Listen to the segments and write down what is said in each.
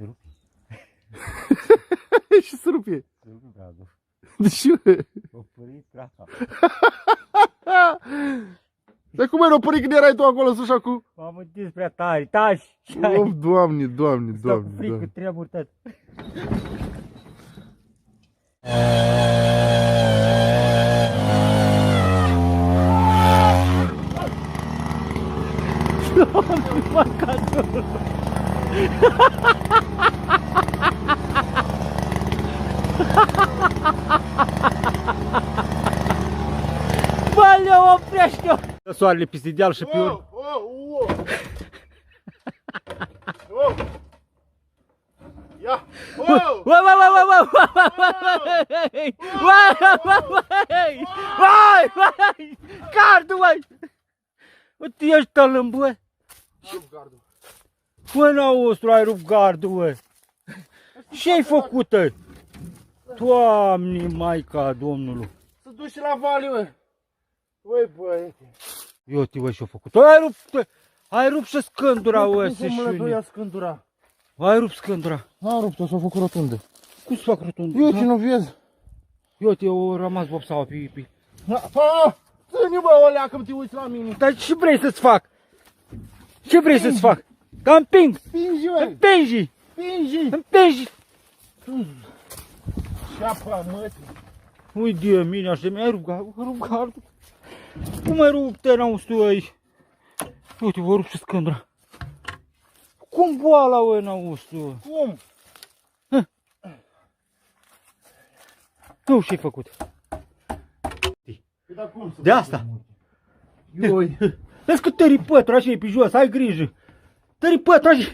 Se rupe. Și se rupe. Se rupe bradul. De ce? O părit trapa. Dar cum ai răpărit când erai tu acolo sus acum? M-am întins prea tare, taci! Oh, Doamne, Doamne, Stau Doamne, cu frică, Doamne. treburi tot. Doamne, marcatorul! Bă, Leo, oprește-o! Soarele peste deal și pe urmă. Ia! Vai! Gardul, vai! Uite, ești tălâm, bă! Bă, n-austru, ai rupt gardul, bă! Ce-ai făcut, ă? Doamne, Maica Domnului! Să duci la vale, bă! Băi, băiete! Eu te văd ce-a făcut. Ai rupt și scândura, bă, Cum scândura? Ai rupt scândura. N-am rupt-o, s-a făcut rotundă. Cum se fac rotundă? Eu ce nu vezi? Eu te-o rămas vopsaua pe... Ține, bă, olea, că te uiți la mine. Dar ce vrei să-ți fac? Ce vrei să-ți fac? Că împing! Pingi, bă! Împingi! Pingi! Împingi! Șapa, mătii! Uite de mine, așa, mi-ai rupt gardul. Cum ai rupt n-austu aici? Uite, vă rup și scândura. Cum boala, bă, n-austu? Cum? Nu, ce-ai făcut? De asta? Ioi! Vezi că tări pătura așa pe jos, ai grijă. Tări pătura așa.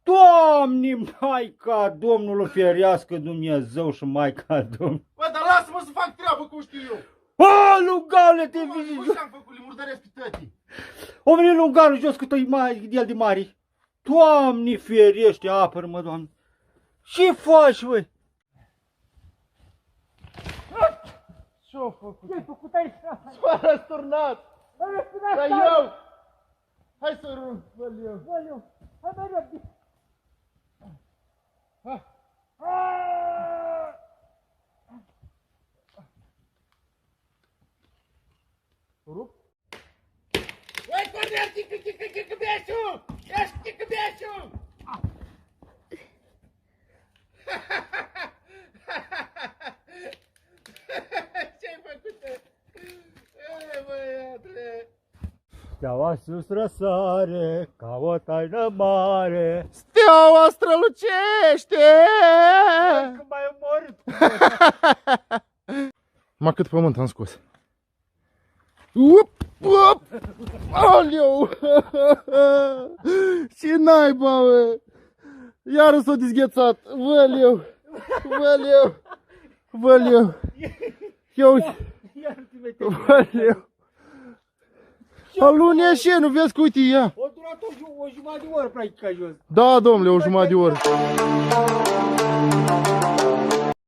Doamne, Maica Domnului, ferească Dumnezeu și Maica Domnului. Bă, dar lasă-mă să fac treabă, cum știu eu. O, Lugale, te vezi. Bă, ce-am făcut, le murdăresc pe tătii. O venit Lugalul jos cât el de mare. Doamne, ferește, apără-mă, Doamne. Ce faci, băi? Ce-o făcut? Ce-ai făcut aici? S-a răsturnat! Dar eu! Hai să rup, Văliu! Văliu, hai mai repede! Rup? Băi, Cornel, ticăbeșu! Ești ticăbeșu! Ce-ai făcut? Băiatule! Steaua sus răsare, ca o taină mare. Steaua strălucește! Că mai omorât! Ma cât pământ am scos. Up, up! Oleu! Ce naiba, bă! Iară s-a dezghețat! Văliu! Văliu! Văliu! Eu... Văliu! Alunește, nu vezi că uite ea! O durat o jumătate de oră, practic, ca jos. Da, domnule, o jumătate de oră.